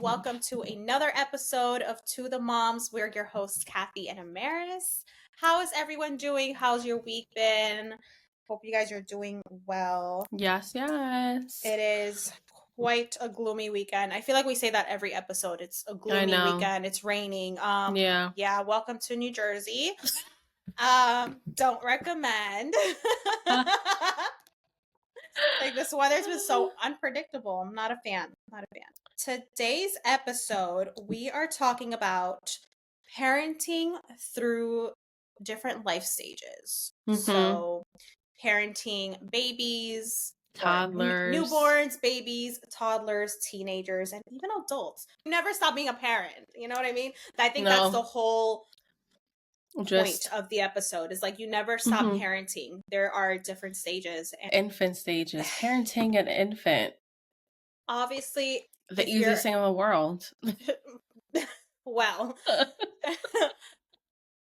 welcome to another episode of To the Moms. We're your hosts, Kathy and Amaris. How is everyone doing? How's your week been? Hope you guys are doing well. Yes. It is quite a gloomy weekend. I feel like we say that every episode. It's a gloomy weekend. It's raining. Yeah, welcome to New Jersey. Don't recommend. Like, this weather's been so unpredictable. I'm not a fan. Today's episode, we are talking about parenting through different life stages. So, parenting babies, toddlers, newborns, babies, toddlers, teenagers, and even adults. You never stop being a parent. You know what I mean? I think that's the whole point of the episode, is like you never stop parenting. There are different stages. Infant stages. Parenting an infant. Obviously, the easiest thing in the world. Well.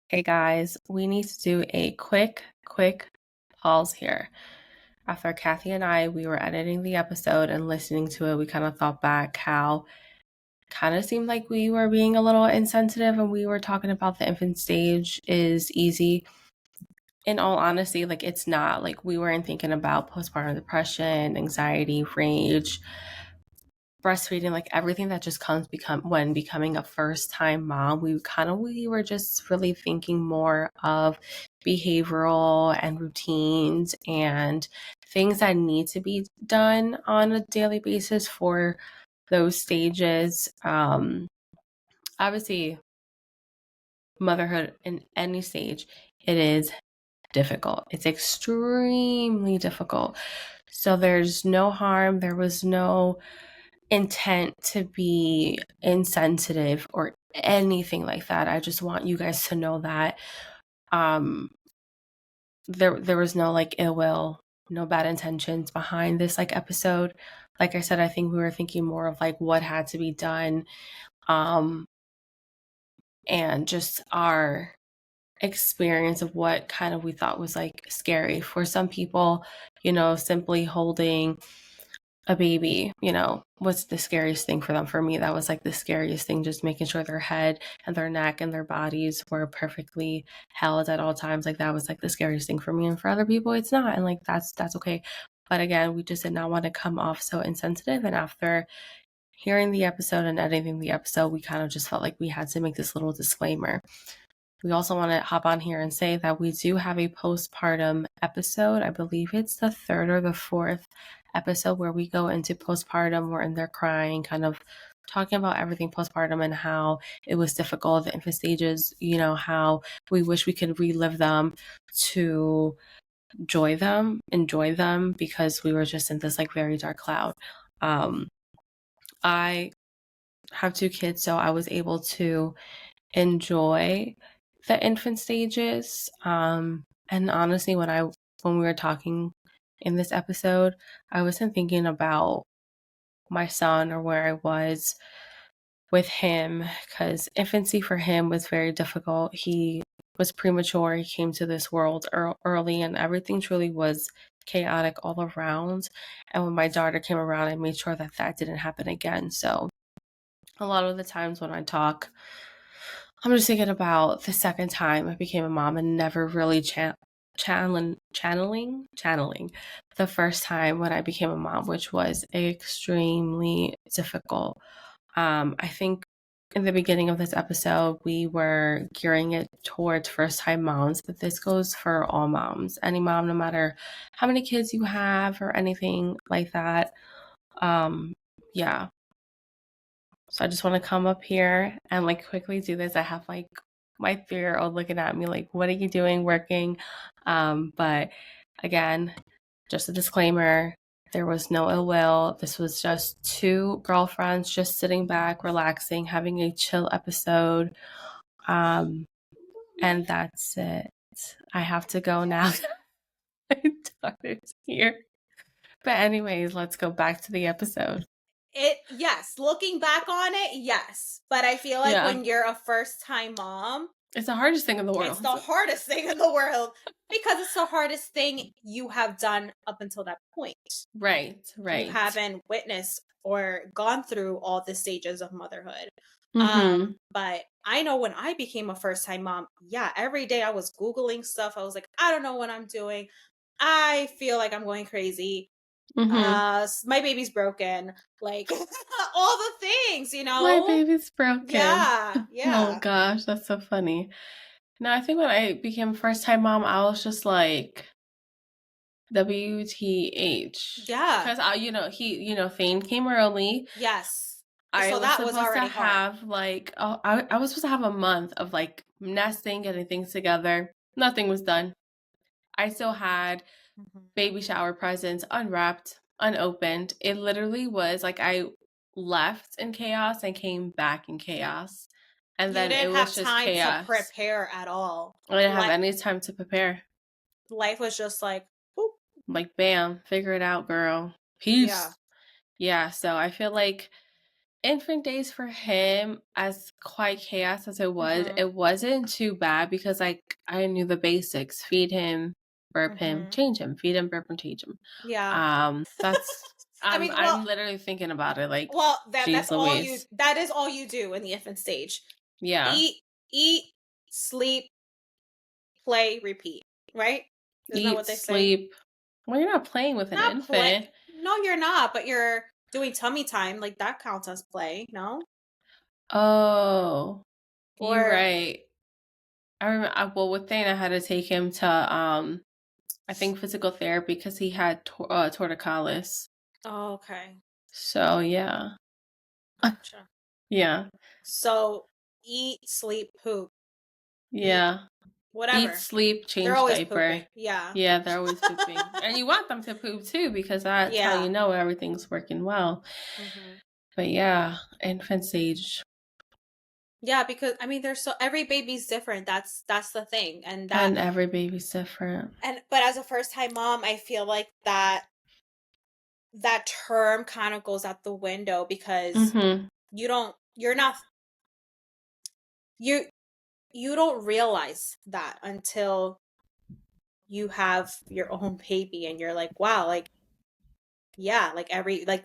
Hey guys, we need to do a quick pause here. After Kathy and we were editing the episode and listening to it, we kind of thought back how kind of seemed like we were being a little insensitive and we were talking about the infant stage is easy. In all honesty, like, it's not. Like, we weren't thinking about postpartum depression, anxiety, rage, breastfeeding, like everything that just comes when becoming a first-time mom. We were just really thinking more of behavioral and routines and things that need to be done on a daily basis for those stages. Obviously, motherhood in any stage, it is difficult. It's extremely difficult. So there's no harm. There was no intent to be insensitive or anything like that. I just want you guys to know that there was no like ill will, no bad intentions behind this like episode. Like I said, I think we were thinking more of like what had to be done, and just our experience of what kind of we thought was like scary. For some people, simply holding a baby, was the scariest thing for them. For me, that was like the scariest thing, just making sure their head and their neck and their bodies were perfectly held at all times. Like, that was like the scariest thing for me. And for other people, it's not. And like, that's okay. But again, we just did not want to come off so insensitive. And after hearing the episode and editing the episode, we kind of just felt like we had to make this little disclaimer. We also want to hop on here and say that we do have a postpartum episode. I believe it's the third or the fourth episode where we go into postpartum. We're in there crying, kind of talking about everything postpartum and how it was difficult, the infant stages, how we wish we could relive them to enjoy them, because we were just in this like very dark cloud. I have 2 kids, so I was able to enjoy the infant stages. And honestly, when we were talking in this episode, I wasn't thinking about my son or where I was with him, because infancy for him was very difficult. He was premature. He came to this world early, and everything truly was chaotic all around. And when my daughter came around, I made sure that didn't happen again. So a lot of the times when I talk, I'm just thinking about the second time I became a mom and never really channeling the first time when I became a mom, which was extremely difficult. I think in the beginning of this episode, we were gearing it towards first-time moms, but this goes for all moms. Any mom, no matter how many kids you have or anything like that. Yeah. So I just want to come up here and like quickly do this. I have like my 3-year-old looking at me like, what are you doing working? But again, just a disclaimer, there was no ill will. This was just 2 girlfriends just sitting back, relaxing, having a chill episode. And that's it. I have to go now. My daughter's here. But anyways, let's go back to the episode. Yes, looking back on it, yes. But I feel like when you're a first-time mom, It's the hardest thing in the It's world. the hardest thing in the world because it's the hardest thing you have done up until that point. Right, You right. haven't witnessed or gone through all the stages of motherhood. Mm-hmm. But I know when I became a first time mom, yeah, every day I was Googling stuff. I was like, I don't know what I'm doing. I feel like I'm going crazy. Mm-hmm. My baby's broken. Like all the things, My baby's broken. Yeah, Oh yeah, gosh, that's so funny. No, I think when I became first time mom, I was just like, WTH. yeah, Because Fane came early. yes. I So was that was supposed to already hard. have like, I was supposed to have a month of like nesting, getting things together. Nothing was done. I still had Mhm. baby shower presents unwrapped, unopened. It literally was like I left in chaos and came back in chaos. And You then it didn't have was just time to chaos. prepare at all. I didn't have Like any time to prepare. life was just like, whoop, Like, bam, figure it out, girl. yeah. Peace. Yeah, so I feel like infant days for him, as quite chaos as Mhm. it wasn't too bad because I knew the basics. Feed him, burp him, Mhm. change him, feed him, burp him, change him. Yeah. That's I I'm mean, I'm literally thinking about it like, that's geez all you Louise. that is all you do in the infant stage. Yeah. Eat, eat, sleep, play, repeat, right? Isn't that Eat, what they say? sleep. Well, you're not playing with an Not play. infant. No, you're not, but you're doing tummy time. Like that counts as play, no? Oh, you Or right. I remember, well, with Thane, I had to take him to, I think physical therapy because he had torticollis. oh, okay. So yeah, Gotcha. yeah, So eat, sleep, poop. Eat, yeah. Eat, whatever. sleep, They're change always diaper. pooping. Yeah. Yeah, they're always pooping, and you want them to poop too because that's how you Yeah. know everything's working well. Hmm. But yeah, infant stage, Yeah, because I mean, there's so every baby's different. That's the thing, and every baby's different. but as a first time mom, I feel like that term kind of goes out the window because Mm-hmm. you're not you you don't realize that until you have your own baby and you're like, wow, like yeah, like every like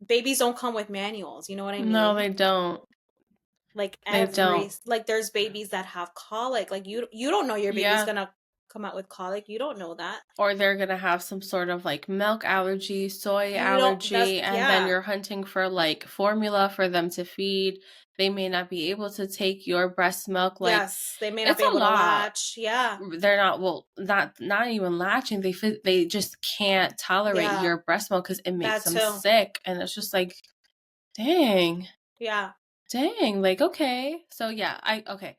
babies don't come with manuals, you know what I No, mean? they don't. Like They don't. there's babies that have colic. Like you don't know your baby's Yeah. gonna come out with colic. You don't know that. Or they're gonna have some sort of like milk allergy, soy You don't that's allergy, and then yeah. you're hunting for like formula for them to feed. They may not be able to take your breast milk. Like, Yes, they may not it's be a able to lot. latch. Yeah. They're not, well, not even latching. They just can't tolerate Yeah. your breast milk because it makes That them too. sick, and it's just like, dang. Yeah. Dang, like, okay. So yeah, I okay.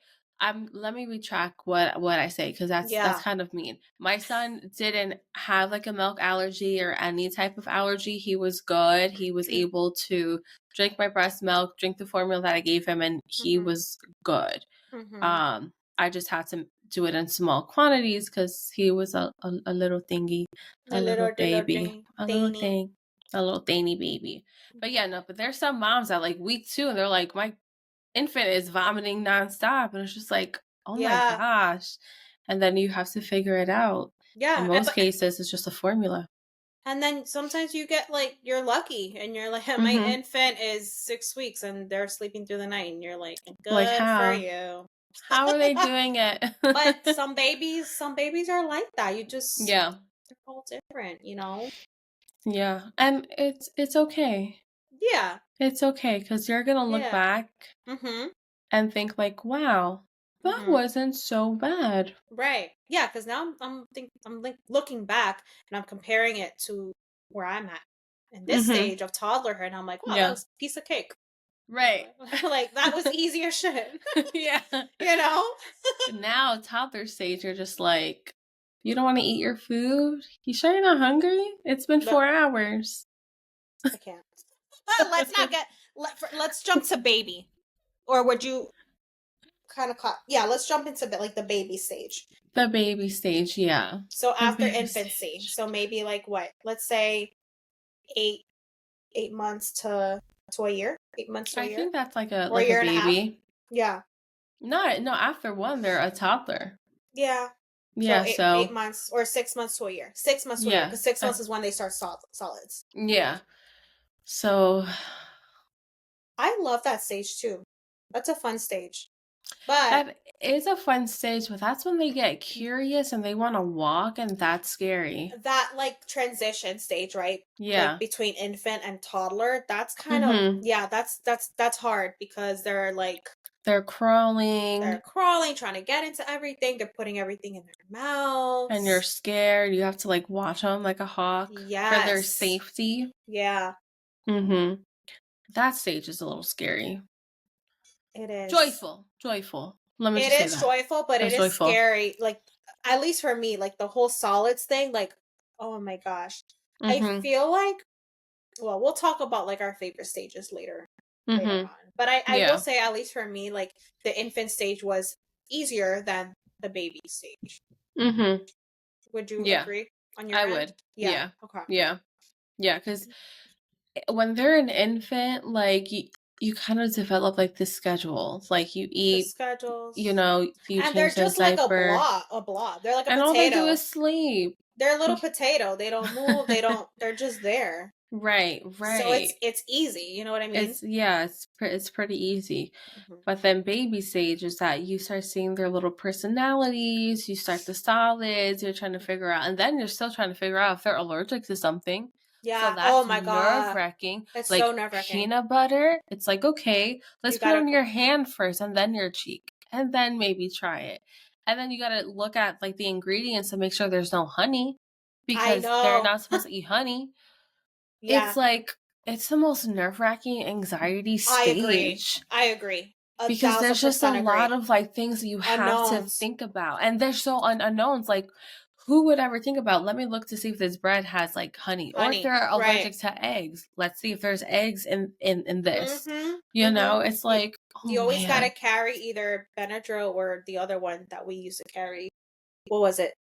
Let me retract what I say because that's Yeah. kind of mean. My son didn't have like a milk allergy or any type of allergy. He was good. He was able to drink my breast milk, drink the formula that I gave him, and he Mhm. was good. Mhm. I just had to do it in small quantities because he was a little thingy, A a little little baby, a little tiny. thing, a little tiny baby. But yeah, no, but there's some moms that like week 2 and they're like, my infant is vomiting nonstop. And it's just like, oh my Yeah. gosh. And then you have to figure it out. In Yeah. most cases, it's just a formula. And then sometimes you get like you're lucky and you're like my Mm-hmm. infant is 6 weeks and they're sleeping through the night and you're like Like, good for how? you. How are they doing it? But some babies are like that. You just Yeah. they're all different, you know? Yeah. And it's okay. Yeah. It's okay because you're gonna look Yeah. back Mhm. and think like, wow, that Mhm. wasn't so bad. Right. Yeah, cuz now I'm like looking back and I'm comparing it to where I'm at in this Mm-hmm. stage of toddlerhood and I'm like, wow, that Yeah. was a piece of cake. Right. Like that was easier shit. Yeah. You know? Now, toddler stage, you're just like, you don't want to eat your food? You sure you're not hungry? It's been No, 4 hours. I can't. Let's not get let's jump to baby. Or would you kind of yeah, let's jump into like the baby stage. The baby stage, yeah. So The after baby infancy. stage. So maybe like what? Let's say 8 8 months to a year. 8 months to a I year think that's or a like a year and a half. baby. Yeah. No, after 1, they're a toddler. Yeah. So Yeah, eight so months or 6 months to a year. 6 months to a year, yeah. because 6 months is when they start solids. Yeah. So I love that stage too. That's a fun stage. But that is a fun stage, but that's when they get curious and they wanna walk, and that's scary. that like transition stage, right? Like Yeah. between infant and toddler, that's kind of, Mhm. yeah, that's hard because They're they're crawling, crawling, trying to get into everything. They're putting everything in their and you're mouths. scared. You have to, like, watch them like a hawk for their Yes. safety. Yeah, Mhm. That stage is a little scary. it is. Joyful. Let me It just say is that. joyful, but it It's is joyful. scary. Like, at least for me, like the whole solids thing, like, oh my gosh. I Mhm. feel like, well, we'll talk about like our favorite stages later Mhm. on. But I will Yeah. say, at least for me, like the infant stage was easier than the baby stage. Mhm. Would you Yeah. agree on your I end? would. Yeah. Yeah. Okay. Yeah. Yeah, because when they're an infant, like, you kind of develop, like, this schedule. Like, you The eat, schedules. you And they're change their just like diaper, a blob. They're like a and all they do potato. is sleep. They're a little potato. They don't move. They're just there. Right, So right. it's easy. You know what I mean? It's yeah, it's pretty easy. Mhm. But then baby stage is that you start seeing their little personalities, you start the solids, you're trying to figure out, and then you're still trying to figure out if they're allergic to something. So Yeah. Oh that's my god. nerve-wracking. It's so Like nerve-wracking. peanut butter, it's like, okay, let's You put it gotta on cook. your hand first and then your cheek, and then maybe try it. And then you gotta look at like the ingredients to make sure there's no honey I because they're know. not supposed to eat honey. It's Yeah, like it's the most nerve-wracking anxiety I agree. stage I agree. A because thousand there's just a percent lot agree. of like things that you have to Unknowns. think about, and they're so unknowns. Like, who would ever think about, let me look to see if this bread has like honey, or if Honey. they're Right. allergic to eggs, let's see if there's eggs in this. Mm-hmm. You Mm-hmm. know, it's You, like, oh you always gotta man. carry either Benadryl or the other one that we used to carry. What was it?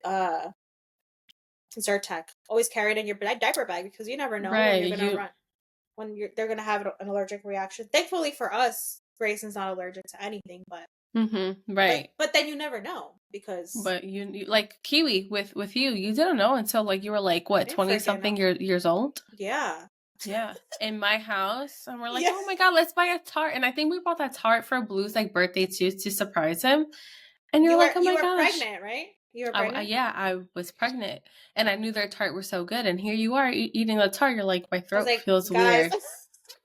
Zyrtec. Always carry it in your diaper bag because you never know when Right, you're gonna you run when they're gonna have an allergic reaction. Thankfully for us, Grayson's not allergic to anything, but but right. but then you never know because But you like kiwi with you didn't know until like you were like I what, didn't 20 freaking know. something years old. Yeah. Yeah. In my house, and we're like, Yeah. oh my God, let's buy a tart. And I think we bought that tart for Blue's like birthday too, to surprise him. And you're like, oh You my were gosh. pregnant, right? You were pregnant? Yeah, I was pregnant and I knew their tart were so good. And here you are eating the tart. You're like, my I was throat like, feels guys, weird.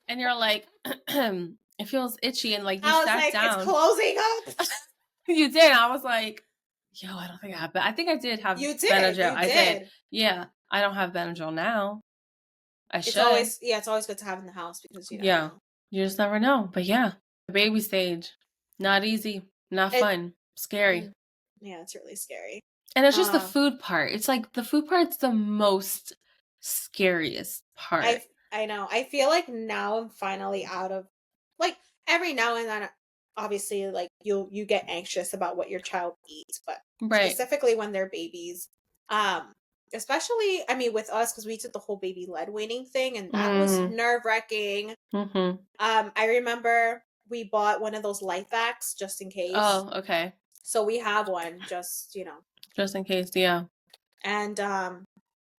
And you're like, it feels itchy. And like you I was sat like, it's down. closing up. You did. I was like, yo, I don't think I have, I think I did have You did. Benadryl. You I did. did. Yeah. I don't have Benadryl now. I It's should. always, yeah, it's always good to have in the house because you never Yeah. know. You just never know. But yeah, the baby stage, not easy, not It, fun, scary. mm, yeah, it's really scary. And it's just the Uh, food part. It's like the food part's the most scariest I part. I know. I feel like now I'm finally out of, like, every now and then, obviously, like you get anxious about what your child eats, but Right. specifically when they're babies, um especially, I mean, with us, because we did the whole baby led weaning thing, and that was Mm. nerve-wracking. Mm-hmm. I remember we bought one of those life packs just in case. Oh, okay. So we have one just, Just in case, yeah. and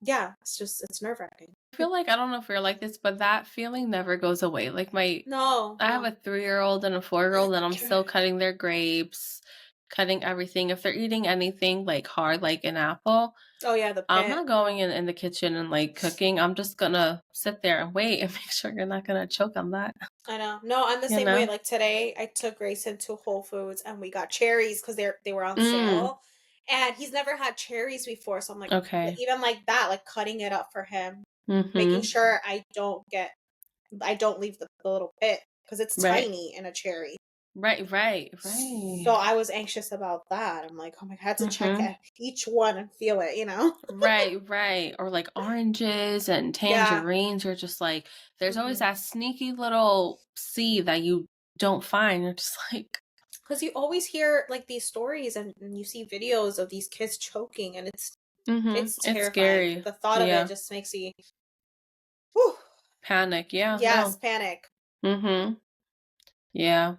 yeah, it's nerve-wracking. I feel like I don't know if you're like this, but that feeling never goes away. Like No, I have no. a 3-year-old and a 4-year-old, and I'm still cutting their grapes, cutting everything. If they're eating anything like hard, like an apple, Oh yeah, the I'm pit. not going in the kitchen and like cooking. I'm just gonna sit there and wait and make sure you're not gonna choke on that. I know. No, I'm the You same way. know? Like today, I took Grayson to Whole Foods and we got cherries because they were on Mm. sale, and he's never had cherries before. So I'm like, Okay. even like that, like cutting it up for him, making Mm-hmm. sure I don't leave the little pit because it's Right. tiny in a cherry. Right. So I was anxious about that. I'm like, oh my God, I had to check Mm-hmm. each one and feel it. Right. Or like oranges and Yeah. tangerines. You're just like, there's always Hmm. that sneaky little seed that you don't find. You're just like, Because you always hear like these stories, and you see videos of these kids choking, and mm-hmm. it's It's terrifying. scary. The thought of it Yeah. just makes you, whew, Panic. Yeah. yes, No. panic. Mm-hmm. Yeah.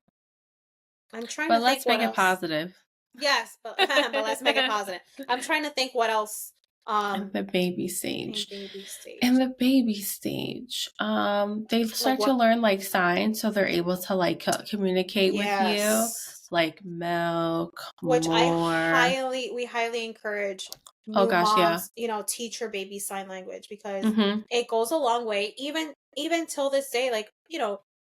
I'm trying to But think let's what make it else. positive. Yes, but but let's make it positive. I'm trying to think what else. The baby In stage. baby In stage, the baby stage, they like start to what? learn like signs, so they're able to like communicate with you, Yes, like milk, which more. we highly encourage Oh new gosh, yeah. moms, teach your baby sign language because Mhm. it goes a long way. Even till this day, like,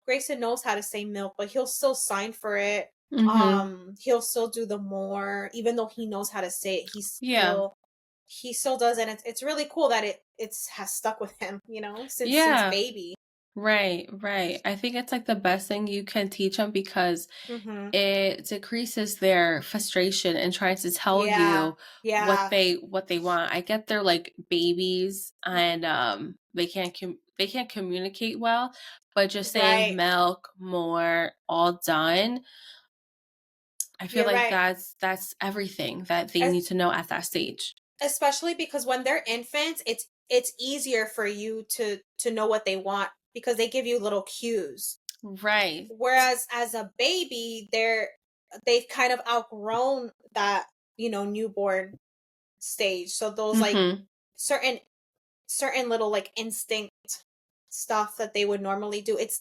Grayson knows how to say milk, but he'll still sign for it. Mhm. He'll still do the more, even though he knows how to say it, Yeah. he still does, and it's really cool that it's has stuck with him, since Yeah. baby. Right, right. I think it's like the best thing you can teach them because Mm-hmm. it decreases their frustration and trying to tell Yeah. you Yeah. what they want. I get they're like babies and they can't communicate well, but just saying Right. milk, more, all done. I feel You're like right. that's everything that they Es- need to know at that stage. Especially because when they're infants, it's easier for you to know what they want because they give you little cues. Right. Whereas as a baby, they've kind of outgrown that, newborn stage. So those like Mhm. certain little like instinct stuff that they would normally do, it's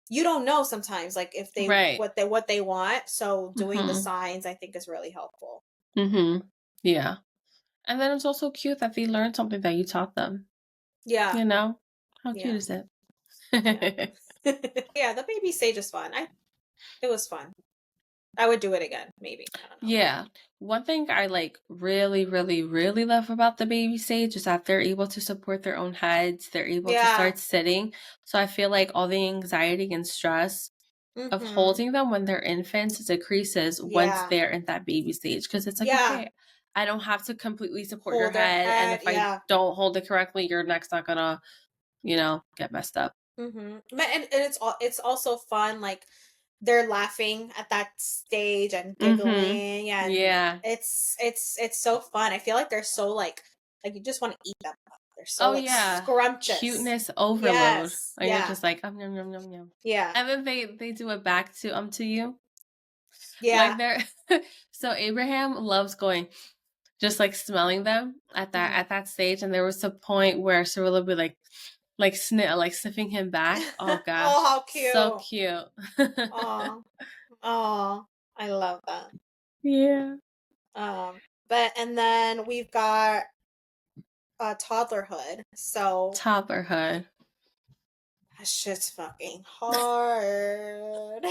you don't know sometimes like if they Right. what they want. So doing the Mhm. signs I think is really helpful. Mhm. Yeah. And then it's also cute that they learned something that you taught them. Yeah. You know? How cute Yeah. is it? Yeah. Yeah, the baby stage is fun. It was fun. I would do it again, maybe. I don't know. Yeah. One thing I like really, really, really love about the baby stage is that they're able to support their own heads. They're able to Yeah. start sitting. So I feel like all the anxiety and stress of Mhm. holding them when they're infants decreases once Yeah. they're in that baby stage. Because it's like, Yeah. okay, I don't have to completely support your Hold their head. And head. if I Yeah. don't hold it correctly, your neck's not gonna, get messed up. But and it's also fun like they're laughing at that stage and Mm-hmm. giggling, and Yeah. it's so fun. I feel like they're so like you just want to eat them. They're so Oh like yeah, scrumptious. cuteness overload, Yes. and you're Yeah. just like yum yum yum yum, Yeah. and then they do it back to you, like Yeah. they're so Abraham loves going, just like smelling them Mhm. at that stage, and there was a point where Cirilla would be like sniffing him back. Oh Oh, gosh, how so cute. cute. Oh. Oh. I love that. Yeah, Um but and then we've got toddlerhood. So toddlerhood. that shit's fucking hard.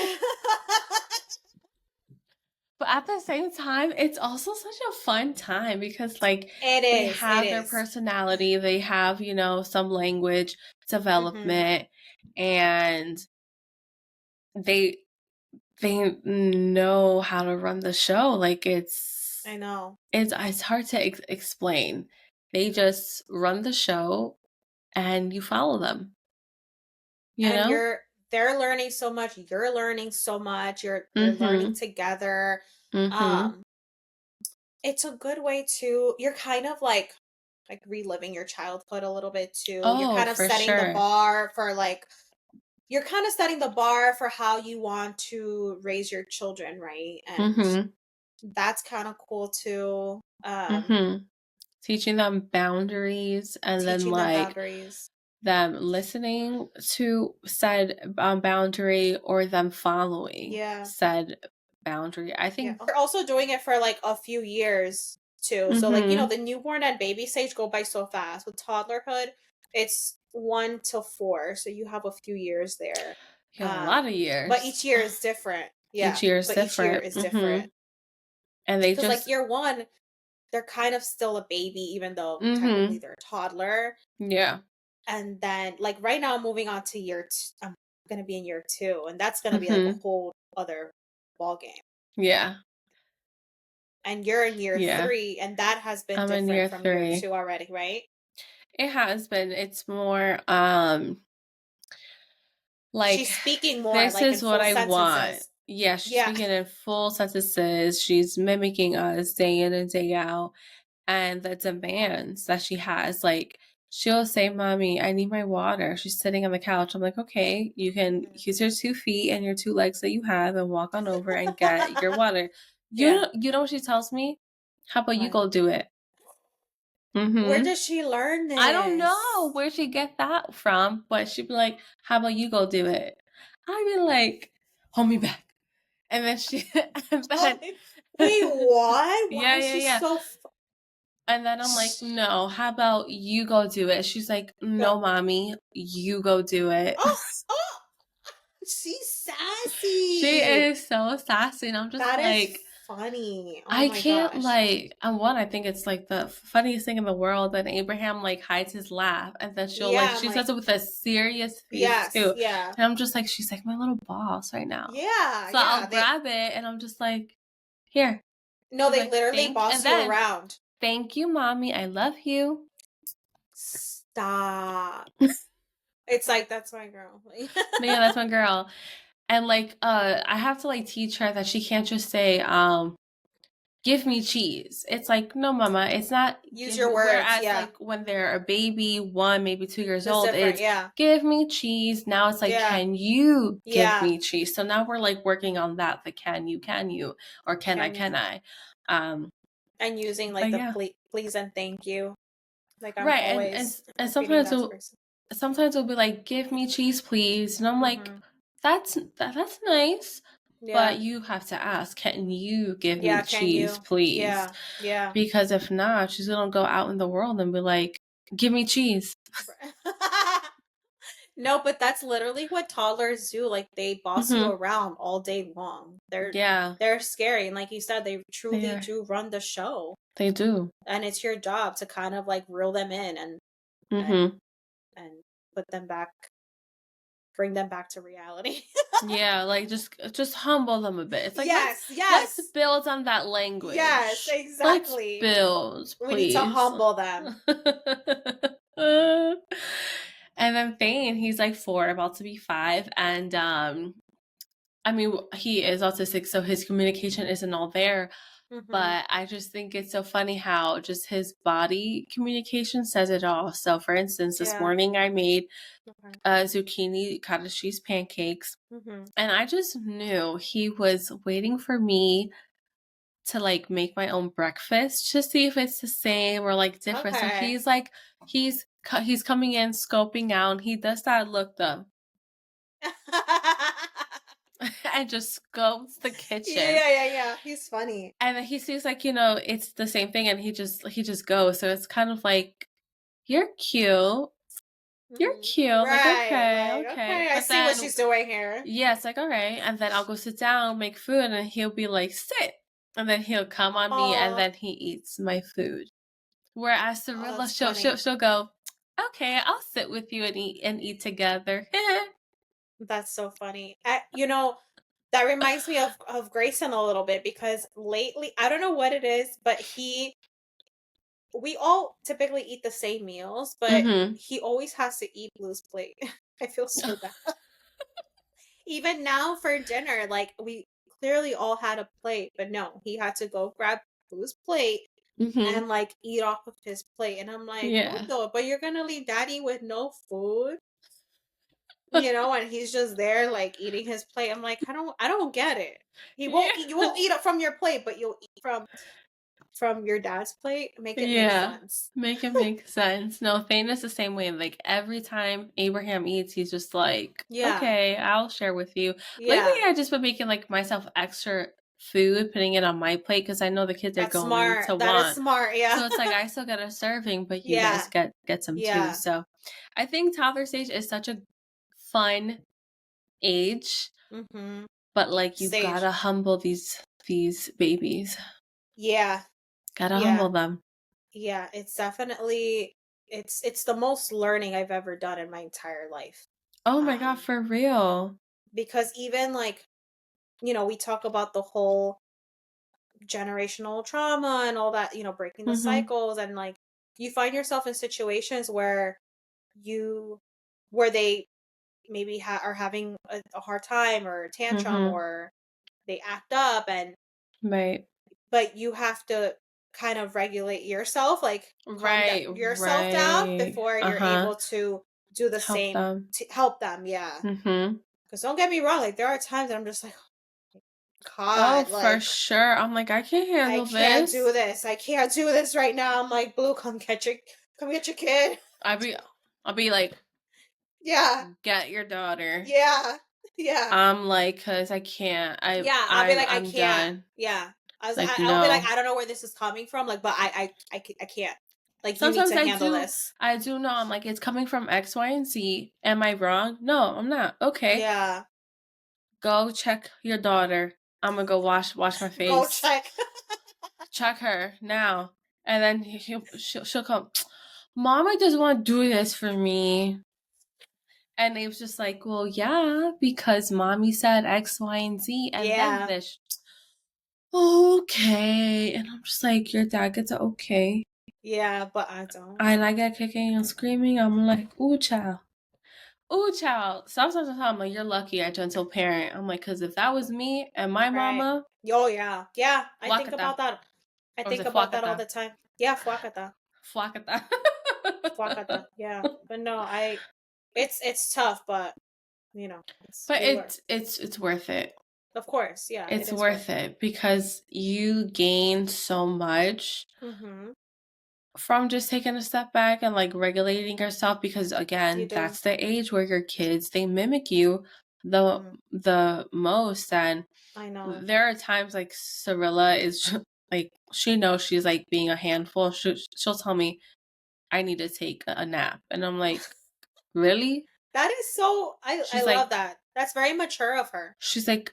But at the same time, it's also such a fun time because like It they is. It have their is. personality, they have, some language Mm-hmm. development and they they know how to run the show. Like I know. it's hard to explain. They just run the show and you follow them, you And know? they're learning so much, you're learning so much, you're learning Mhm. together. Mhm. Um it's a good way to you're kind of like reliving your childhood a little bit too. You're Oh, kind of for setting the sure. bar for like you're kind of setting the bar for how you want to raise your children, right? And Mhm. that's kind of cool too. Mhm. Teaching them boundaries and then Teaching them like boundaries. them listening to said boundary or them following Yeah. said boundary. I Yeah. think. We're also doing it for like a few years too. So like, Mhm. the newborn and baby stage go by so fast. With toddlerhood, it's 1 to 4. So you have a few years there. You have a lot of But years. each year is different. Each Yeah. year is But each year different. is different. Mhm. And they Because like just. year one, they're kind of still a baby, even though technically Mhm. they're a toddler. Yeah. And then like right now I'm moving on to I'm gonna be in year 2, and that's gonna be like a Mhm. whole other ball game. Yeah. And you're in year Yeah. 3, and that has been I'm in different year from year 3. 2 already, right? It has been. It's more like, She's speaking more this like in is what full I want. sentences. Yeah, she's Yeah. speaking in full sentences. She's mimicking us day in and day out. And the demands that she has, like, she'll say, "Mommy, I need my water." She's sitting on the couch. I'm like, "Okay, you can use your 2 feet and your 2 legs that you have and walk on over and get your water." Yeah. You know what she tells me? "How about you What? go do it?" Where Mhm. does she learn I don't this? know where she get that from, but she'd be like, "How about you go do it?" I'd be like, "Hold me back." And then she and Oh, then wait, what? Why yeah, is yeah, she yeah. so And then I'm like, "No, how about you go do it?" She's like, go? "No, mommy, you go do it." Oh, oh, she's She sassy. is so sassy, and I'm just That is like, funny. Oh I my can't gosh. like. And one, I think it's like the funniest thing in the world that Abraham like hides his laugh, and then she'll like Yeah, I'm she like, says it with a serious face yes, too, yeah. and I'm just like, she's like my little boss right now. Yeah, So I'll yeah. grab it, and I'm just like, here. No, She's they like, literally thank, boss and you then around. thank you, mommy, I love you. Stop. It's like, that's my girl. Yeah, that's my girl. And like, I have to like teach her that she can't just say, give me cheese. It's like, no, mama, it's not Use give your me. words. Whereas, Yeah. like, when they're a baby, 1, maybe 2 years It's old, different. it's Yeah. give me cheese. Now it's like, Yeah. can you give Yeah. me cheese? So now we're like working on that, the can you, or Can you? can I? Um, And using like but the yeah. please and thank you. Like I'm Right. always And repeating that to person. sometimes it'll be like, give me cheese, please. And I'm like, Mm-hmm. that's nice. Yeah. But you have to ask, can you give me Yeah. Can cheese, you? please? Yeah. Yeah. Because if not, she's gonna go out in the world and be like, give me cheese. No, but that's literally what toddlers do. Like they boss you Hmm. around all day long. Yeah, They're scary, and like you said, they they truly are. do run the show. They do. And it's your job to kind of like reel them in and Hmm. and put them back, bring them back to reality. Yeah, like just humble them a bit. It's like Yes, let's yes, build on that yes, language. Let's exactly. build, We need to please. humble them. And then Thane, he's like 4, about to be 5, and I mean he is autistic, so his communication isn't all there. Hmm. But I just think it's so funny how just his body communication says it all. So, for instance, this Yeah. morning I made Okay. zucchini cottage cheese pancakes, Hmm. and I just knew he was waiting for me to like make my own breakfast to see if it's the same or like different. So Okay. he's like, he's coming in, scoping out. He does that look though, and just scopes the kitchen. Yeah. He's funny. And then he sees like, it's the same thing, and he just goes. So it's kind of like, you're cute. You're Hmm. cute. Like, Right. okay, Like, okay. okay, I But see what then she's doing here. yeah, it's like, all right. And then I'll go sit down, make food, and he'll be like, sit. And then he'll come on me, and Oh, then he eats my food. Whereas oh, Cirilla, that's funny. she'll go, okay, I'll sit with you and eat together. That's so funny. That reminds me of Grayson a little bit because lately, I don't know what it is, but we all typically eat the same meals, but Mm-hmm. he always has to eat Blue's plate. I feel so bad. Even now for dinner, like we clearly all had a plate, but no, he had to go grab Blue's plate Mm-hmm. and like eat off of his plate. And I'm like, what Yeah. the? But you're gonna leave daddy with no food? And he's just there like eating his plate. I'm like, I don't get it. Yeah. You won't eat it from your plate, but you'll eat from your dad's plate. Make it make Yeah. sense. Make it make sense. No, Thane is the same way. Like every time Abraham eats, he's just like, Yeah. okay, I'll share with you. Lately, Yeah. I just been making like myself extra food, putting it on my plate because I know the kids are That's going to smart. That is want. smart. Yeah. So it's like I still get a serving, but you guys Yeah. get some too. Yeah. So I think toddler stage is such a fun age, Mhm. but like you Sage. gotta humble these babies. Yeah. Gotta Yeah. humble them. Yeah, it's definitely it's the most learning I've ever done in my entire life. Oh my god, Um for real. because even like, we talk about the whole generational trauma and all that, breaking the Mm-hmm. cycles and like you find yourself in situations you where they maybe are having a hard time or a tantrum Mm-hmm. or they act up and Right. but you have to kind of regulate yourself, like calm Right, yourself down right. before you're Uh-huh. able to do the Help same them. to help them. Yeah. Mm-hmm. Because don't get me wrong, like there are times that I'm just like, Oh, God, for like sure. I'm like, I can't I handle can't do this. this. I can't do this right now. I'm like, Blue, come get your kid. I'd be I'll be like, Yeah. get your daughter. Yeah. Yeah. I'm like, cause I can't. Yeah. I'll be like, I I'm can't. done. Yeah. Like, I'll be like, no. I don't know where this is coming from. Like, but I can't. Like, you need Sometimes to handle this. I do know. I'm like, it's coming from X, Y, and Z. Am I wrong? No, I'm not. Okay. Yeah. Go check your daughter. I'm gonna go wash my Go face. check. Check her now. And then she'll come. Mommy doesn't want to do this for me. And it was just like, well, yeah, because mommy said X, Y, and Z, and then Yeah. this. Okay. And I'm just like, your dad gets a okay. Yeah, but I don't. And I get kicking and screaming. I'm like, ooh, child. Ooh, child. Sometimes I'm like, you're lucky I gentle parent. I'm like, because if that was me and my Right. mama, Oh yeah. Yeah. I think flakata. about that. I Or is think it about that all flakata? the time. Yeah, fuakata. Flakata. Fuakata. Yeah. But no, it's tough, but it's But we work. it's worth it. Of course, yeah, it It's is worth worth it. it because you gain so much Mhm. from just taking a step back and like regulating yourself because You again, do. that's the age where your kids they mimic you the Mhm. the most and I know. there are times like Cirilla is like she knows she's like being a handful. She'll tell me I need to take a nap and I'm like, "Really?" That is so I She's love like that. That's very mature of her. she's like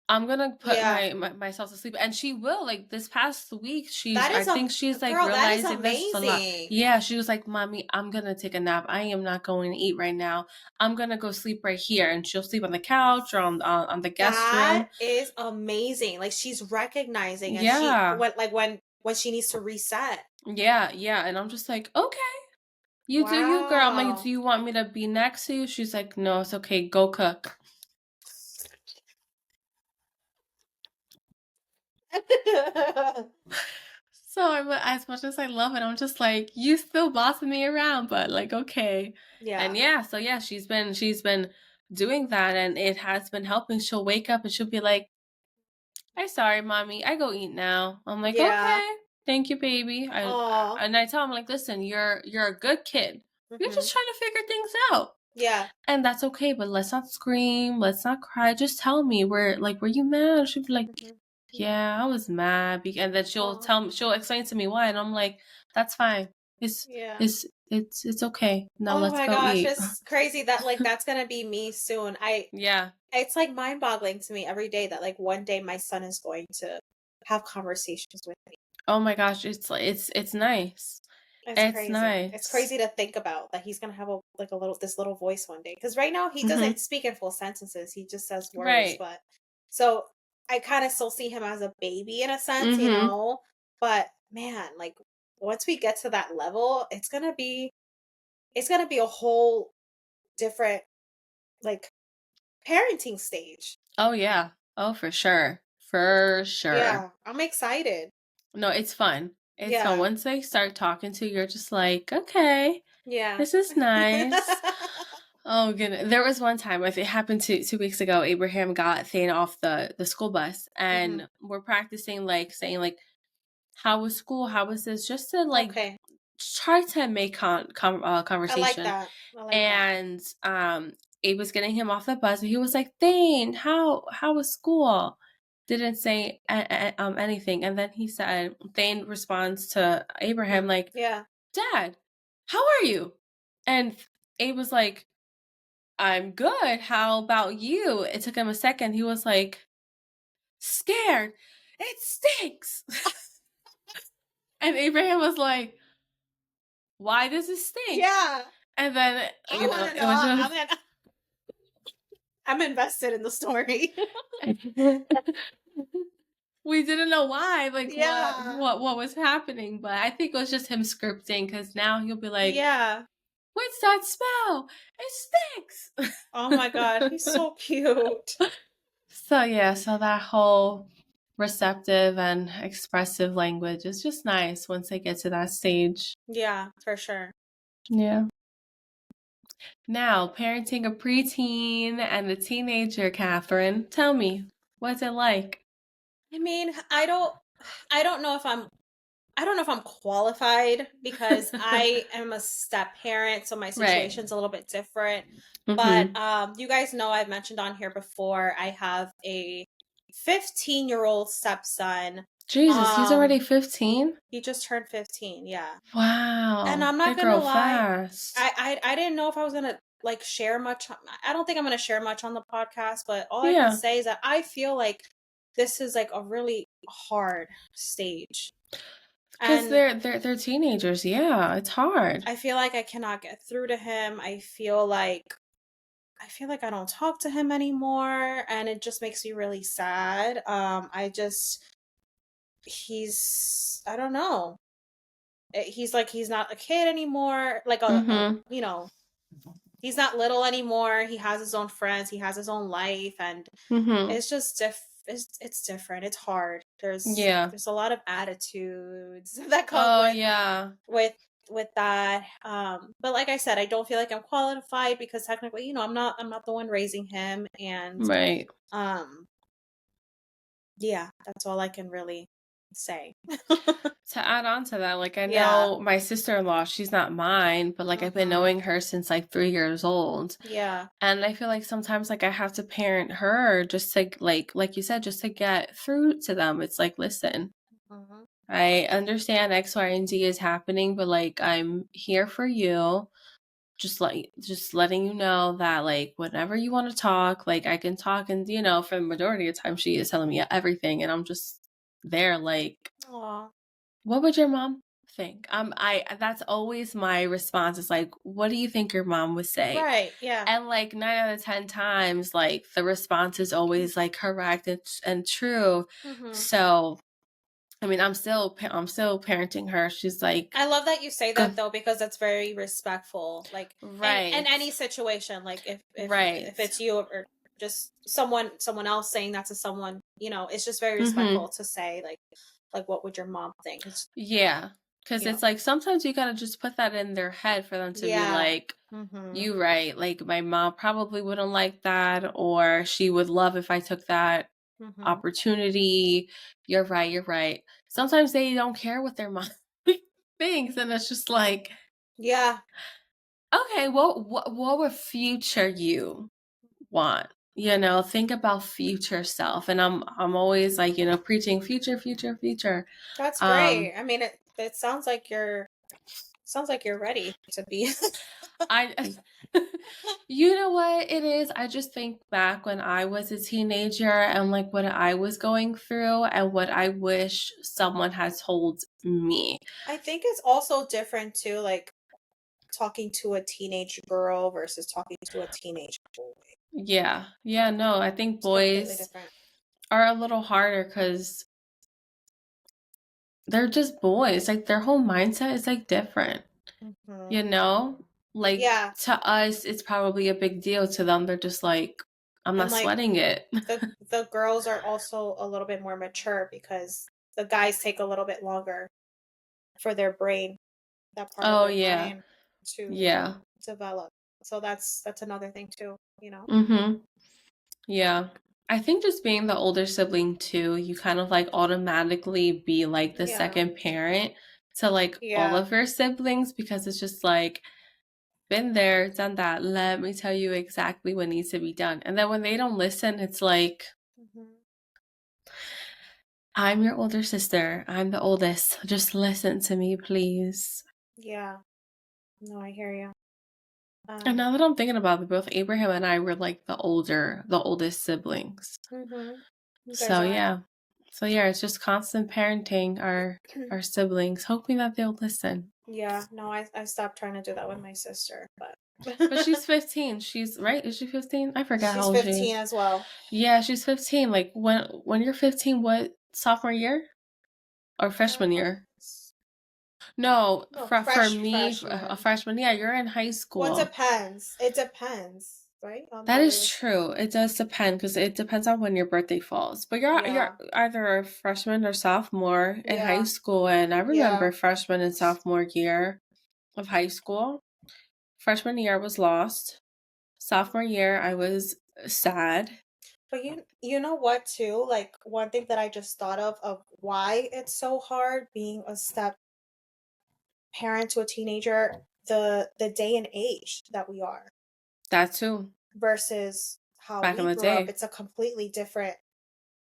I'm gonna put Yeah. myself to sleep, and she will. Like this past week, That I is think she's like girl, that is realizing this a lot. amazing. Yeah, she was like, "Mommy, I'm gonna take a nap. I am not going to eat right now. I'm gonna go sleep right here." And she'll sleep on the couch or on the guest That room. is amazing. Like she's recognizing and she Yeah, when she needs to reset. yeah, yeah. And I'm just like, okay, you do you, girl. I'm like, Wow. do you want me to be next to you? She's like, no, it's okay. Go cook. So I'm as much as I love it, I'm just like, you still bossing me around, but like, okay. And Yeah. yeah, so yeah, she's been doing that and it has been helping. She'll wake up and she'll be like, I'm sorry, mommy, I go eat now. I'm like, Yeah. okay, thank you, baby. Oh. And I tell him like, listen, you're a good kid. You're Mhm. just trying to figure things out. Yeah. And that's okay, but let's not scream, let's not cry. Just tell me were you mad? She'd be like, Mhm. Mhm. yeah, I was mad, and then Oh. she'll explain to me why, and I'm like, that's fine. It's Yeah. it's okay. Now Oh let's my go gosh, eat. it's crazy that like that's gonna be me soon. Yeah. It's like mind boggling to me every day that like one day my son is going to have conversations with me. Oh my gosh, it's nice. It's It's crazy. It's nice. crazy to think about that he's gonna have a like a little this little voice one day. Because right now he Mhm. doesn't speak in full sentences. He just says words. Right. But so I kind of still see him as a baby in a sense, Mhm. But man, like once we get to that level, it's gonna be a whole different like parenting stage. Oh yeah. Oh for sure. For sure. Yeah, I'm excited. No, it's fun. It's fun. Yeah. Once they start talking to you, you're just like, okay, Yeah. this is nice. Oh goodness. There was one time, I think it happened 2 weeks ago, Abraham got Thane off the school bus hmm and we're practicing like saying like, how was school? How was this? Just to like Okay. try to make I like conversation. that. I like that. And Abe was getting him off the bus and he was like, Thane, how was school? Didn't say anything. And then he said, Thane responds to Abraham like, Yeah. Dad, how are you? And Abe was like, I'm good. How about you? It took him a second. He was like, scared. It stinks. And Abraham was like, why does it stink? Yeah. And then, I want to know. it was I'm invested in the story. we didn't know why, like Yeah. what was happening, but I think it was just him scripting because now he'll be like, Yeah. what's that smell? It Oh my god, he's stinks. so cute. So yeah, so that whole receptive and expressive language. It's just nice once they get to that stage. Yeah, for sure. Yeah. Now, parenting a preteen and a teenager, Catherine. Tell me, what's it like? I mean, I don't know if I'm qualified because I am a step parent, so my Right. situation's a little bit different. But Mm-hmm. you guys know I've mentioned on here before I have a 15-year-old stepson. Jesus, he's Um already 15? he just turned 15, yeah. And Wow. I'm They not gonna grow lie, fast. I didn't know if I was gonna like share much. I don't think I'm gonna share much on the podcast, but all I can Yeah. say is that I feel like this is like a really hard stage. Because And they're teenagers. Yeah, it's hard. I feel like I cannot get through to him. I feel like I don't talk to him anymore, and it just makes me really sad. He's I don't know. He's like he's not a kid anymore. Like Mm-hmm. he's not little anymore. He has his own friends. He has his own life, and Mm-hmm. it's just it's different. It's hard. Yeah. There's a lot of attitudes that come Oh, yeah. with with that. But like I said, I don't feel like I'm qualified because technically, I'm not the one raising him, and Right. um yeah, that's all I can really say. To add on to that, like I Yeah. know my sister-in-law, she's not mine, but like I've been Mhm. knowing her since like 3 years old. Yeah. And I feel like sometimes like I have to parent her just to like you said, just to get through to them. It's like, listen, Mhm. I understand X, Y, and Z is happening, but like I'm here for you. Just letting you know that like whenever you want to talk, like I can talk, and for the majority of the time she is telling me everything, and I'm just there like, Aw. what would your mom think? I That's always my response, is like, what do you think your mom would say? Right. Yeah. And like 9 out of 10 times, like the response is always like correct and true. Mhm. So I mean, I'm still parenting her. She's like, I love that you say go that though because that's very respectful. Like in right, any situation, like if right. it's you or just someone else saying that to someone, it's just very Mm-hmm. respectful to say like what would your mom think? It's Yeah, because you know. it's like sometimes you gotta just put that in their head for them to be Yeah. like, Mhm. you right. Like my mom probably wouldn't like that, or she would love if I took that Mhm. opportunity. You're right. You're right. Sometimes they don't care what their mom thinks, and it's just like, Yeah. okay, what would future you want? Think about future self, and I'm always like, preaching future, future, future. That's Um, great. I mean it sounds like you're ready to be. I You know what it is? I just think back when I was a teenager and like what I was going through and what I wish someone had told me. I think it's also different too, like talking to a teenage girl versus talking to a teenage boy. Yeah. Yeah, no, I think It's completely boys different. are a little harder because they're just boys. Like their whole mindset is like different, Mhm. you know? Like Yeah, to us, it's probably a big deal. To them, they're just like, I'm and not like sweating it. the girls are also a little bit more mature because the guys take a little bit longer for their brain, that part of Oh, their yeah. brain to Yeah. develop. So that's another thing too. Mm-hmm. Yeah. I think just being the older sibling too, you kind of like automatically be like the Yeah. second parent to like all Yeah. of your siblings, because it's just like, been there, done that. Let me tell you exactly what needs to be done. And then when they don't listen, it's like, Mhm. I'm your older sister. I'm the oldest. Just listen to me, please. Yeah. No, I hear you. And Um now that I'm thinking about it, both Abraham and I were like the oldest siblings. you guys So are. yeah. So yeah, it's just constant parenting our siblings, hoping that they'll listen. Yeah, no, I stopped trying to do that with my sister, but But she's 15. She's right. Is she 15? I forgot how she's old she 15 is. as well. Yeah, she's 15. Like when you're 15, what, sophomore year or freshman Uh, year? No, no, for me, a freshman. freshman. Yeah, you're in high Well, it school. depends. It depends. right? On That is whether, true. It does depend because it depends on when your birthday falls. But you're yeah, either a freshman or sophomore in high yeah, school, and I remember yeah. freshman and sophomore year of high school. Freshman year was lost. Sophomore year I was sad. But you know what too? Like one thing that I just thought of why it's so hard being a step parent to a teenager, the day and age that we are That too. versus how Back in we the grew up. day. It's a completely different.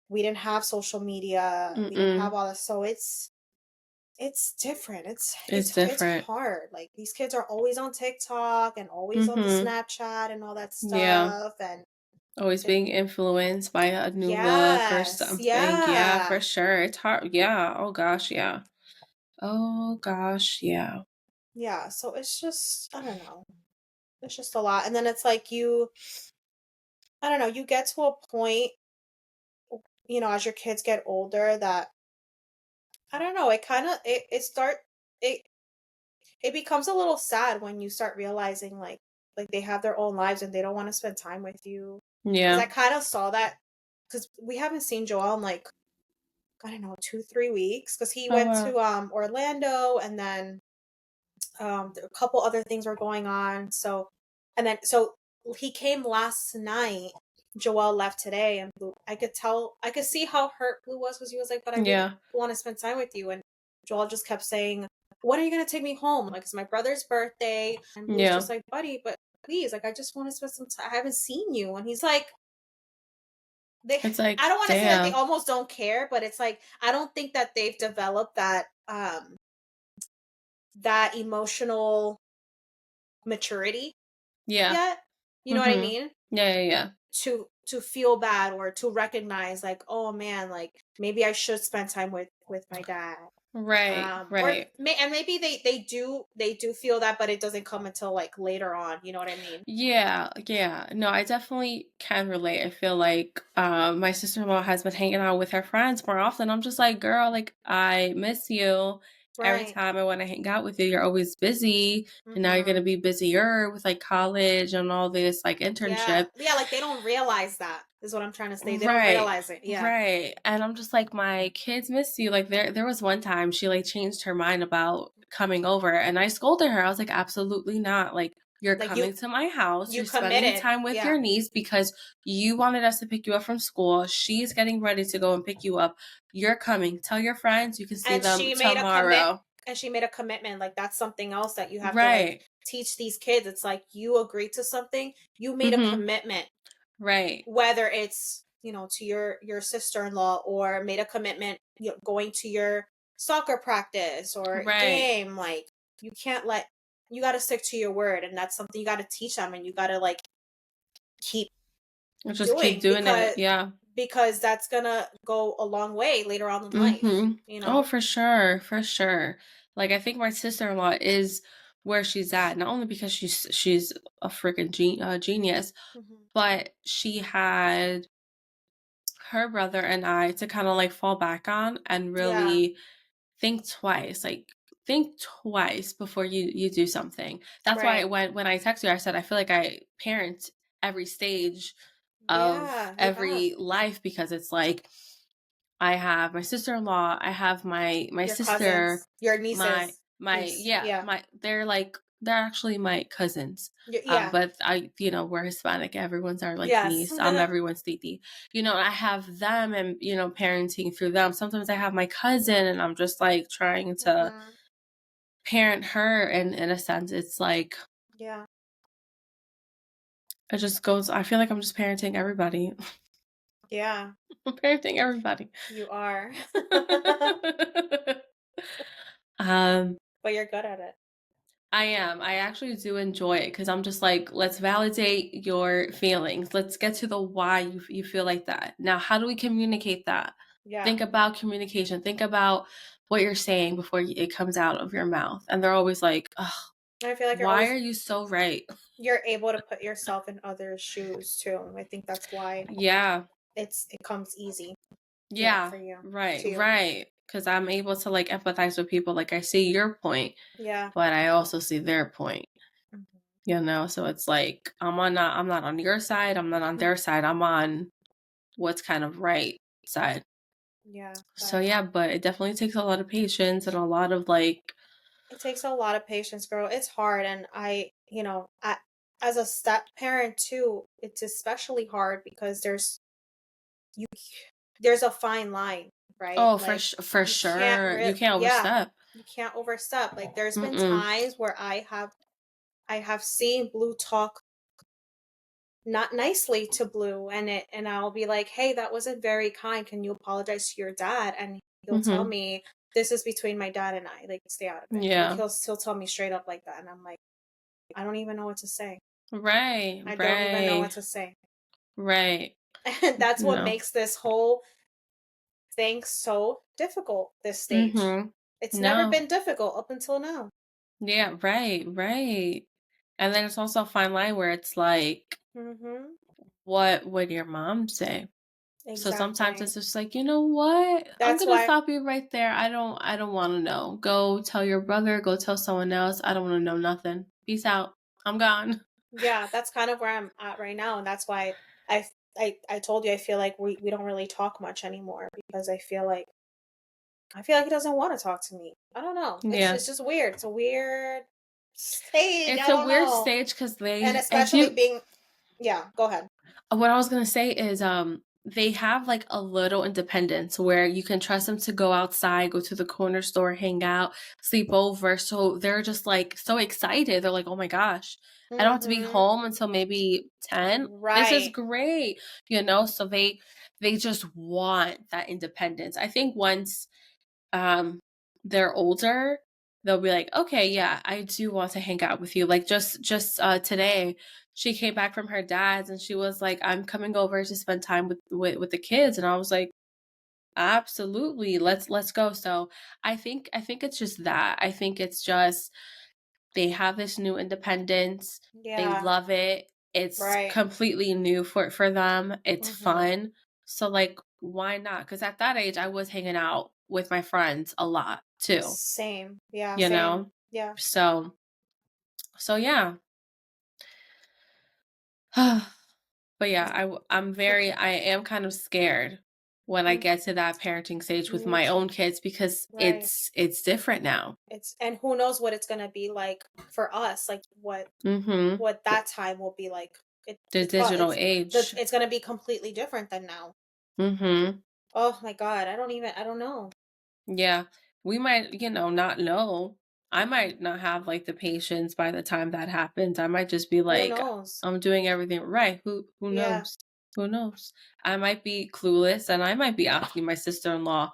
We didn't have social media. We didn't have Mm-mm. all this, so it's different. It's It's different. hard. Like these kids are always on TikTok and always on the Mm-hmm. Snapchat and all that Yeah. stuff, and Always it, being influenced by a new look or yes, something. Yeah, for yeah, sure. It's hard. Yeah. Oh gosh, yeah. Oh gosh, yeah. yeah. So it's just I don't know. It's just a lot, and then it's like you I don't know. You get to a point, as your kids get older, that I don't know. It kind of it it becomes a little sad when you start realizing like they have their own lives and they don't want to spend time with you. Because I Yeah. kind of saw that because we haven't seen Joel in like I don't know 2 3 weeks because he Oh went wow. to Orlando and then a couple other things were going on. So he came last night. Joel left today, and Blue. I could see how hurt Blue was because he was like, "But I really Yeah. want to spend time with you." And Joel just kept saying, "When are you gonna take me home? Like it's my brother's birthday." And Blue's Yeah. just like, "Buddy, but please, like I just want to spend some time. I haven't seen you." And he's like, "They." It's like, I don't want to say that they damn. almost don't care, but it's like I don't think that they've developed that emotional maturity Yeah. yet. You know what I Mm-hmm. mean? Yeah, yeah, yeah. To feel bad or to recognize like, oh man, like maybe I should spend time with my dad. Right, Or right. and maybe they do feel that, but it doesn't come until like later on. You know what I mean? Yeah, yeah. No, I definitely can relate. I feel like my sister-in-law has been hanging out with her friends more often. I'm just like, girl, like I miss you. Every Right. time I want to hang out with you, you're always busy. And now you're Mm-hmm. gonna be busier with like college and all this like Yeah. internship. Yeah. Like they don't realize that is what I'm trying to say. They don't Right. realize it. Yeah. Right. And I'm just like, my kids miss you. Like there was one time she like changed her mind about coming over and I scolded her. I was like, absolutely not. Like you're Like coming to my house, you you're spending committed. time with Yeah. your niece because you wanted us to pick you up from school. She's getting ready to go and pick you up. You're coming. Tell your friends you can see and them she made a commit tomorrow. and she made a commitment. Like that's something else that you have to like Right. teach these kids. It's like you agreed to something, you made a Mm-hmm. commitment, Right. whether it's to your sister-in-law or made a commitment going to your soccer practice or Right. game. Like you can't let you got to stick to your word, and that's something you got to teach them, and you got to like keep Just keep doing doing it. Yeah. because that's gonna go a long way later on in life. Mm-hmm. you Oh, know for sure, for sure. Like I think my sister-in-law is where she's at, not only because she's a freaking genius, hmm but she had her brother and I to kind of like fall back on and yeah. really think twice. Like think twice before you do something. That's why Right. when I text you, I said I feel like I parent every stage of Yeah, you have every life because it's like I have my sister-in-law, I have my your sister, cousins, your my nieces, my niece. yeah, Yeah. my they're actually my cousins. Yeah. But we're Hispanic. Everyone's our like Yes. niece. Everyone's titi. I have them and parenting through them. Sometimes I have my cousin and I'm just like trying to hmm parent her and in a sense it's like Yeah. it just goes I feel like I'm just parenting everybody. Yeah. I'm parenting everybody. You are. um But you're good at it. I am. I actually do enjoy it because I'm just like, let's validate your feelings. Let's get to the why you feel like that. Now, how do we communicate that? Yeah. Think about communication. Think about what you're saying before it comes out of your mouth. And they're always like, oh, I feel like why are you so right? you're able to put yourself in others' shoes too. I think that's why Yeah. it comes easy. Yeah, Yeah. for you. Right. To you. Right. Because I'm able to like empathize with people. Like I see your point, Yeah. but I also see their point. Mhm. You know, so it's like I'm not on your side, I'm not on Mm, their side, I'm on what's kind of right side. yeah, So but yeah, but it definitely takes a lot of patience and a lot of like it takes a lot of patience, girl. It's hard, and as a step parent too, it's especially hard because you there's a fine line, right? oh, Like for you can't sure. You can't yeah, overstep. you can't overstep. Like there's been Mm-mm. times where I have seen Blue talk not nicely to Blue, and I'll be like, "Hey, that wasn't very kind. Can you apologize to your dad?" And he'll tell Mhm. me, "This is between my dad and I. Like, stay out of it." Like Yeah. he'll tell me straight up like that, and I'm like, I don't even know what to say. Right, I don't even know what right, to say. right. And that's what No. makes this whole thing so difficult this stage. Mhm. It's never No. been difficult up until now. Yeah, right, right. And then it's also a fine line where it's like, Mhm. what would your mom say? So sometimes Exactly. it's just like, you know what? I'm That's gonna why stop you right there. I don't wanna know. Go tell your brother, go tell someone else. I don't wanna know nothing. Peace out. I'm gone. yeah, that's kind of where I'm at right now, and that's why I told you I feel like we don't really talk much anymore because I feel like he doesn't want to talk to me. I don't know. Yeah. It's just weird. It's a weird stage. It's I a don't weird know. stage because And they if especially you being yeah, go ahead. what I was gonna say is, they have like a little independence where you can trust them to go outside, go to the corner store, hang out, sleep over. So they're just like so excited. They're like, oh my gosh, I don't have to be Mhm. home until maybe 10. This is Right. great, you know? So they just want that independence. I think once um they're older, they'll be like, okay, yeah, I do want to hang out with you. Like just today she came back from her dad's and she was like, I'm coming over to spend time with the kids. And I was like, absolutely, let's go. So I think it's just that. I think it's just they have this new independence. They Yeah. love it. It's Right. completely new for them. It's Mhm. fun. So like why not? Cuz at that age I was hanging out with my friends a lot too, Same. Yeah, you same. know? Yeah. So yeah. But yeah, I am kind of scared when I Mm, get to that parenting stage with me my too. own kids because Right. it's different now. It's and who knows what it's gonna be like for us, like Mhm. what that time will be like. The digital age. It's gonna be completely different than now. Mhm. Oh my god, I don't know. Yeah. We might, not know. I might not have like the patience by the time that happens. I might just be Who like, knows? I'm doing everything right. Who Yeah. knows? Who knows? I might be clueless and I might be asking my sister-in-law,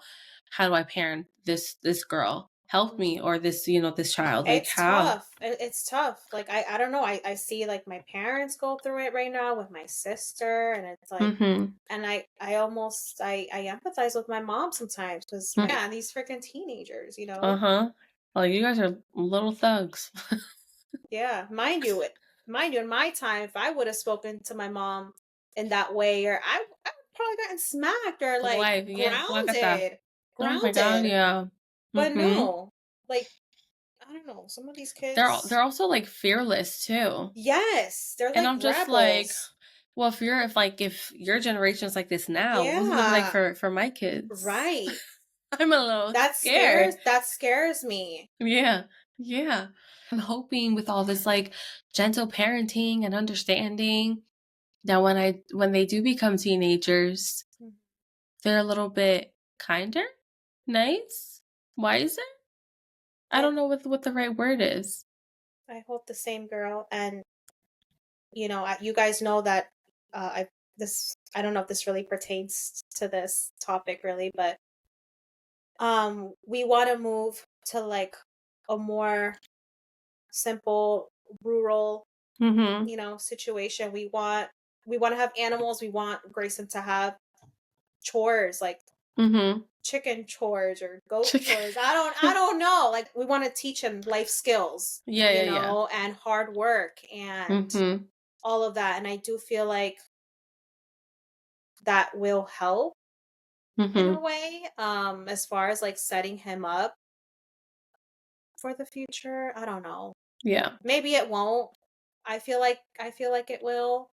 how do I parent this girl? Help Mm. me or this child. Like It's how? tough. It's tough. Like I don't know. I see like my parents go through it right now with my sister, and it's like, Mhm. and I empathize with my mom sometimes because Mm. man, these freaking teenagers, you know. Uh-huh. Like you guys are little thugs. Yeah, mind you, in my time, if I would have spoken to my mom in that way, or I would probably gotten smacked or like Wife, yeah, guacata. Oh my god, grounded. yeah. But Mhm. no, like I don't know, some of these They're kids, also like fearless too. yes, they're And like I'm just like, rebels. well, if your generation is like this now, what's it look like Yeah, for my kids? right. I'm a little scared. That scares me. Yeah. Yeah. I'm hoping with all this like gentle parenting and understanding that when they do become teenagers, Mhm. they're a little bit kinder, nice, wiser. I I don't know what the right word is. I hope the same girl, and you guys know that I this I don't know if this really pertains to this topic really, but we want to move to like a more simple rural, Mhm. situation. We want to have animals. We want Grayson to have chores like Mhm. chicken chores or goat Chicken. chores. I don't know. Like we want to teach him life skills, Yeah, yeah, yeah. and hard work and Mhm. all of that. And I do feel like that will help in a Mhm. way, as far as like setting him up for the future. I don't know. Yeah. Maybe it won't. I feel like it will.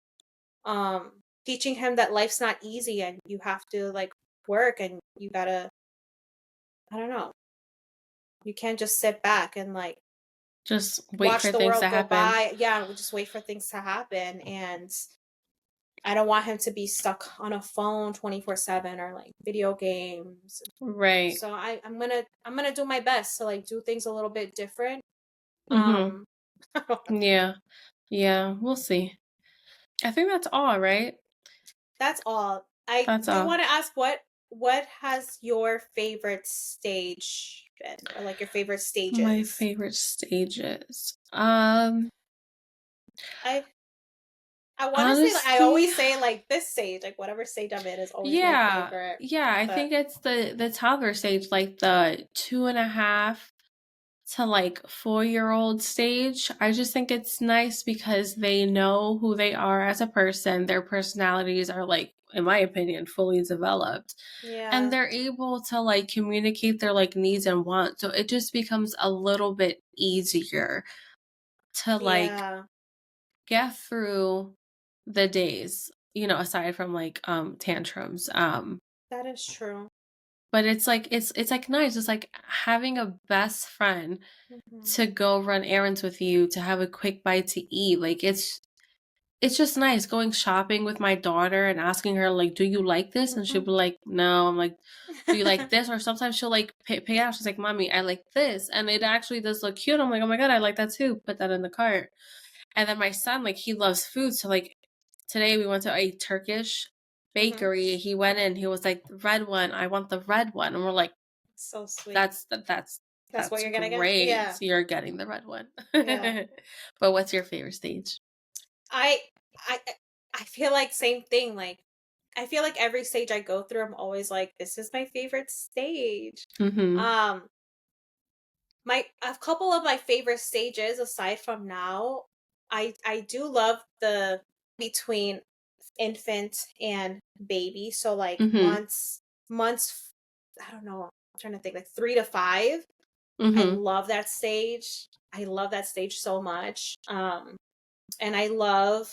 Teaching him that life's not easy and you have to like work and you gotta, I don't know, you can't just sit back and like Just wait watch for the things world to go happen. by. Yeah, we just wait for things to happen. And I don't want him to be stuck on a phone 24/7 or like video games. Right. So I'm gonna do my best to like do things a little bit different. Mm-hmm. Um Yeah. Yeah. We'll see. I think that's all, right? that's all. I That's do all. want to ask what has your favorite stage been, or like your favorite My stages? favorite stages. I I want to say like I Honestly, always say like this stage, like whatever stage I'm in is always my yeah. favorite. Yeah, I But think it's the toddler stage, like the 2.5 to like 4-year-old stage. I just think it's nice because they know who they are as a person. Their personalities are like, in my opinion, fully developed. And yeah, they're able to like communicate their like needs and wants. So it just becomes a little bit easier to like yeah, get through the days, aside from like tantrums. that is true. But it's like it's like nice. It's like having a best friend Hmm. to go run errands with you, to have a quick bite to eat. Like it's just nice going shopping with my daughter and asking her like, "Do you like this?" And she'll Hmm. be like, "No." I'm like, "Do you like this?" Or sometimes she'll like pick it out. She's like, "Mommy, I like this," and it actually does look cute. I'm like, "Oh my god, I like that too." Put that in the cart. And then my son, like, he loves food, so like today we went to a Turkish Hmm. bakery. He went in. He was like, "The red one. I want the red one." And we're like, So sweet. "That's That's what you're gonna get? great. Yeah. You're getting the red one." Yeah. But what's your favorite stage? I I I feel like same thing. Like I feel like every stage I go through, I'm always like, this is my favorite stage. Mm-hmm. Um, my a couple of my favorite stages aside from now, I do love the between infant and baby. So like Mm-hmm. months, I don't know. I'm trying to think like 3 to 5. I Mm-hmm. love that stage. I love that stage so much. And I love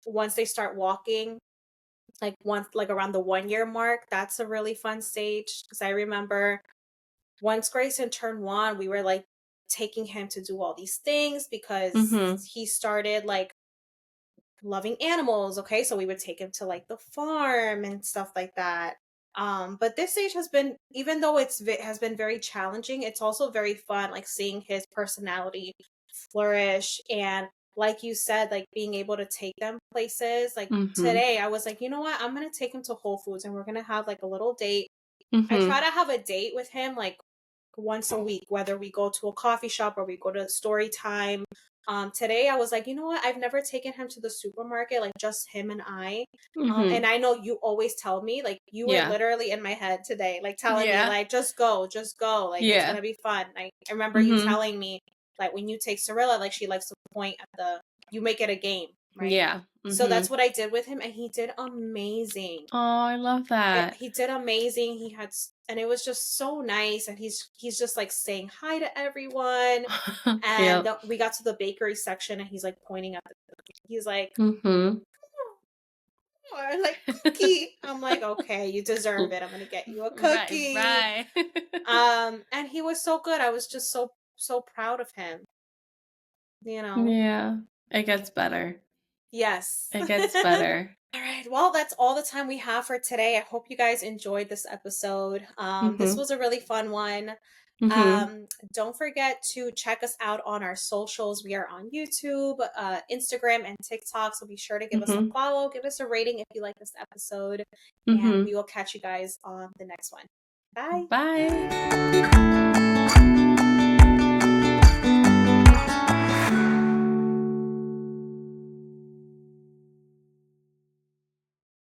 once they start walking, like once like around the 1 year mark, that's a really fun stage. Because I remember once Grayson turned 1, we were like taking him to do all these things because Mm-hmm. he started like loving animals. Okay, so we would take him to like the farm and stuff like that. But this stage has been, even though has been very challenging, it's also very fun, like seeing his personality flourish. And like you said, like being able to take them places. Like Mm-hmm. today I was like, you know what, I'm gonna take him to Whole Foods and we're gonna have like a little date. I Mm-hmm. try to have a date with him like once a week, whether we go to a coffee shop or we go to story time. Today I was like, you know what? I've never taken him to the supermarket, like just him and I. Mm-hmm. And I know you always tell me, like you were Yeah. literally in my head today, like telling me, Yeah. like just go, like it's Yeah. gonna be fun. Like I remember you Mm-hmm. telling me, like when you take Cirilla, like she likes to point at you make it a game, right? Yeah. So Mm-hmm. that's what I did with him, and he did amazing. Oh, I love that. He did amazing. And it was just so nice. And he's just like saying hi to everyone. And Yep. we got to the bakery section, and he's like pointing at he's like, Mm-hmm. or like cookie. I'm like, okay, you deserve it. I'm gonna get you a Right, cookie. right. And he was so good. I was just so proud of him. You know. Yeah. It gets better. Yes. It gets better. All right. Well, that's all the time we have for today. I hope you guys enjoyed this episode. This Mm-hmm. was a really fun one. Mm-hmm. Don't forget to check us out on our socials. We are on YouTube, Instagram, and TikTok. So be sure to give us a Mm-hmm. follow, give us a rating if you like this episode, and Mm-hmm. we will catch you guys on the next one. Bye. Bye.